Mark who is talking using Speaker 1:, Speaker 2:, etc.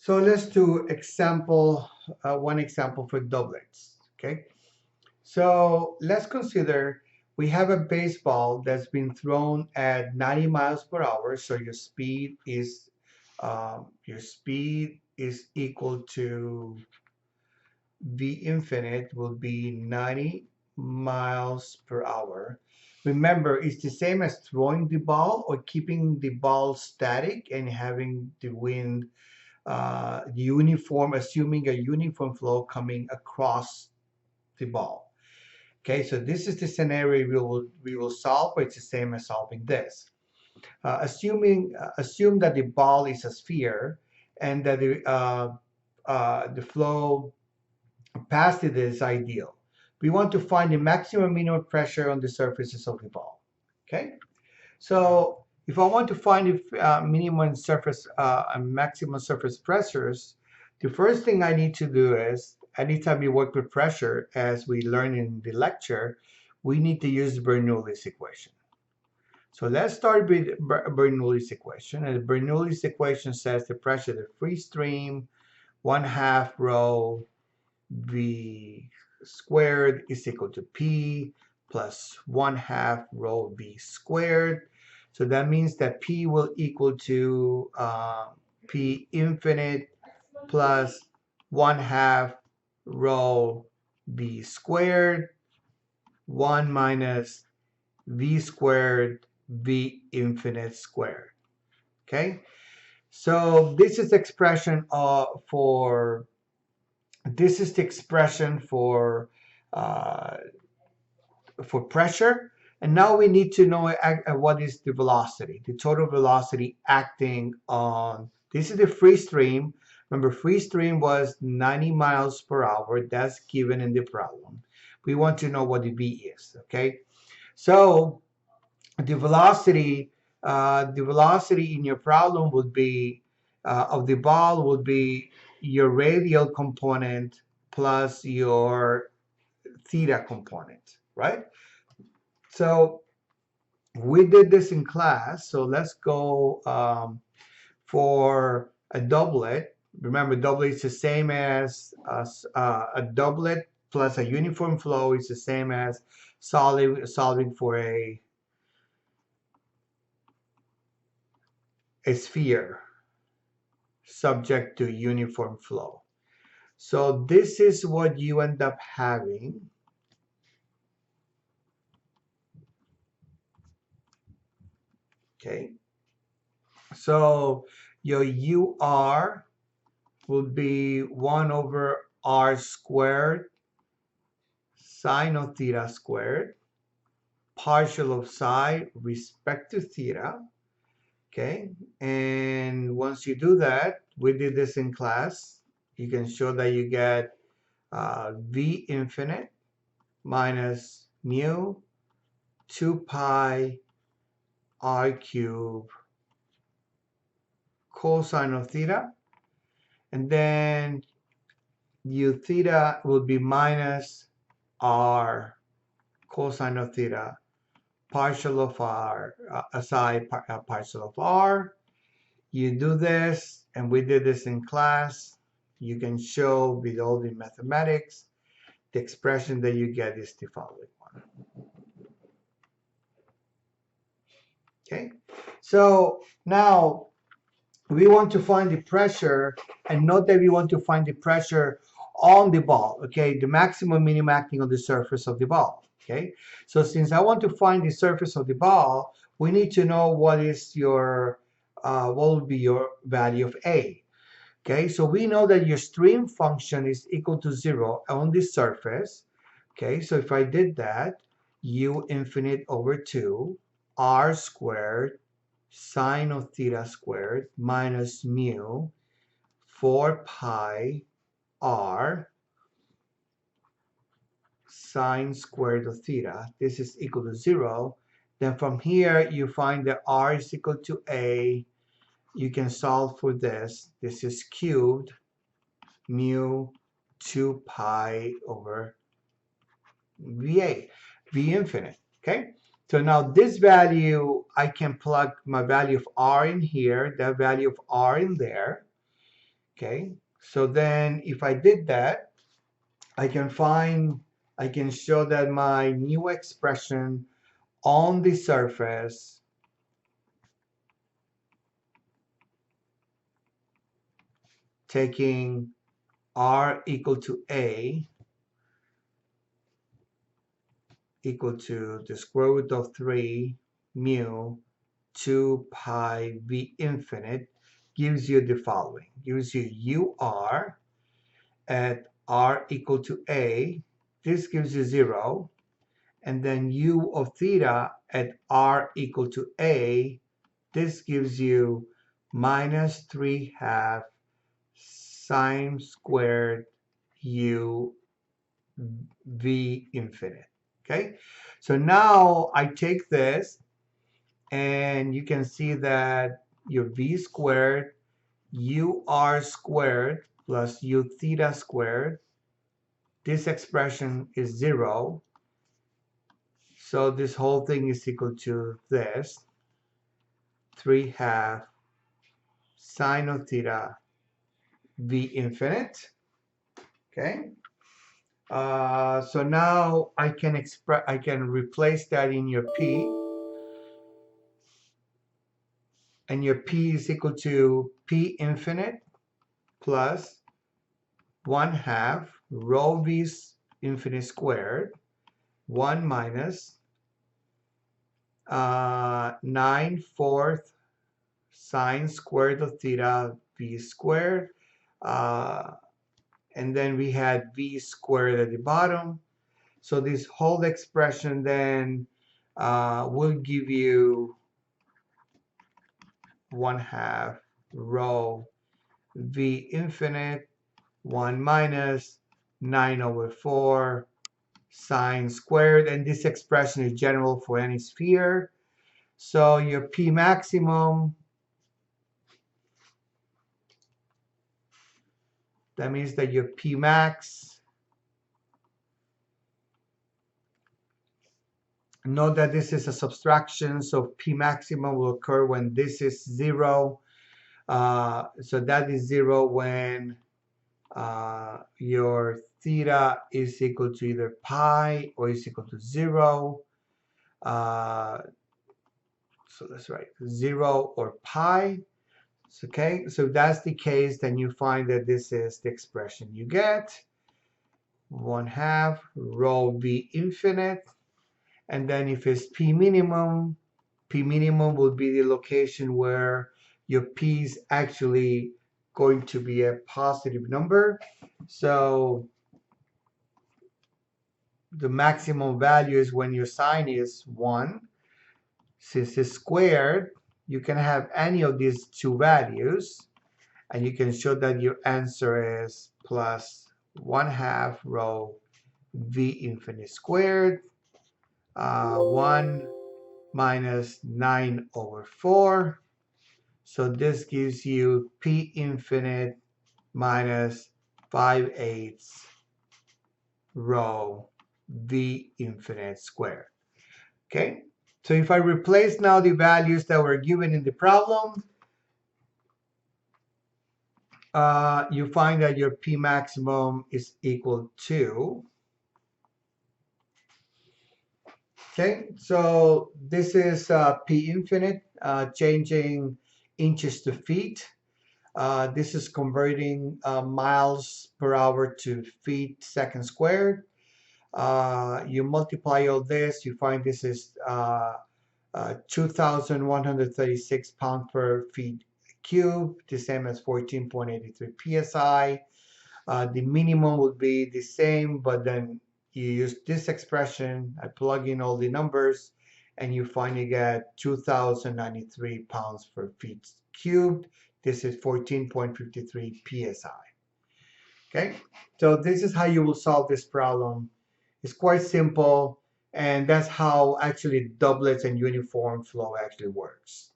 Speaker 1: So let's do one example for doublets. Okay. So let's consider we have a baseball that's been thrown at 90 miles per hour. So your speed is equal to V infinite will be 90 miles per hour. Remember, it's the same as throwing the ball or keeping the ball static and having the wind uniform, assuming a uniform flow coming across the ball. Okay, so this is the scenario we will solve, but it's the same as solving this. Assume that the ball is a sphere and that the flow past it is ideal. We want to find the maximum minimum pressure on the surfaces of the ball. Okay, so if I want to find the minimum surface and maximum surface pressures, the first thing I need to do is, anytime we work with pressure, as we learned in the lecture, we need to use Bernoulli's equation. So let's start with Bernoulli's equation. And Bernoulli's equation says the pressure of the free stream, 1/2 rho V squared is equal to P plus 1/2 rho V squared. So that means that P will equal to P infinite plus 1/2 rho V squared, 1 minus V squared V infinite squared. Okay, so this is the expression for pressure. And now we need to know what is the velocity, the total velocity acting on, this is the free stream. Remember, free stream was 90 miles per hour. That's given in the problem. We want to know what the V is, okay? So the velocity in your problem would be, of the ball would be your radial component plus your theta component, right? So we did this in class. So let's go for a doublet. Remember, doublet is the same as a doublet plus a uniform flow is the same as solving for a sphere subject to uniform flow. So this is what you end up having. Okay, so your UR will be 1 over R squared sine of theta squared, partial of psi respect to theta. Okay, and once you do that, we did this in class, you can show that you get V infinite minus mu 2 pi R cube cosine of theta, and then u theta will be minus R cosine of theta partial of R, psi partial of R. You do this, and we did this in class. You can show with all the mathematics, the expression that you get is the following one. Okay, so now we want to find the pressure, and note that we want to find the pressure on the ball, okay, the maximum minimum acting on the surface of the ball. Okay, so since I want to find the surface of the ball, we need to know what is your what will be your value of A. Okay, so we know that your stream function is equal to 0 on the surface. Okay, so if I did that, u infinite over 2 R squared sine of theta squared minus mu 4 pi R sine squared of theta. This is equal to 0. Then from here, you find that R is equal to A. You can solve for this. This is cubed mu 2 pi over VA, V infinite. Okay? So now this value, I can plug my value of R in here, that value of R in there. Okay, so then if I did that, I can show that my new expression on the surface taking r equal to a equal to the square root of 3 mu 2 pi v infinite gives you the following. Gives you ur at r equal to a. This gives you 0. And then u of theta at r equal to a. This gives you minus 3/2 sine squared u v infinite. Okay, so now I take this and you can see that your v squared ur squared plus u theta squared, this expression is 0. So this whole thing is equal to this 3/2 sine of theta v infinite. Okay. So now I can replace that in your p, and your p is equal to p infinite plus 1/2 rho v infinite squared 1 minus 9/4 sine squared of theta v squared, and then we had v squared at the bottom. So this whole expression then will give you 1/2 rho v infinite 1 minus 9/4 sine squared, and this expression is general for any sphere. So your p maximum, that means that your p max, note that this is a subtraction, so p maximum will occur when this is 0. So that is 0 when your theta is equal to either pi or is equal to 0. So that's right, 0 or pi. Okay, so if that's the case, then you find that this is the expression you get. 1/2 rho v infinite. And then if it's p minimum will be the location where your p is actually going to be a positive number. So the maximum value is when your sign is 1. Since it's squared, you can have any of these two values, and you can show that your answer is plus 1/2 rho v infinite squared, 1 minus 9/4. So this gives you p infinite minus 5/8 rho v infinite squared. Okay, so if I replace now the values that were given in the problem, you find that your p maximum is equal to, okay, so this is p infinite, changing inches to feet. This is converting miles per hour to feet second squared. You multiply all this, you find this is 2,136 pounds per feet cubed, the same as 14.83 psi. The minimum would be the same, but then you use this expression, I plug in all the numbers, and you finally get 2,093 pounds per feet cubed. This is 14.53 psi. Okay, so this is how you will solve this problem. It's quite simple, and that's how actually doublets and uniform flow actually works.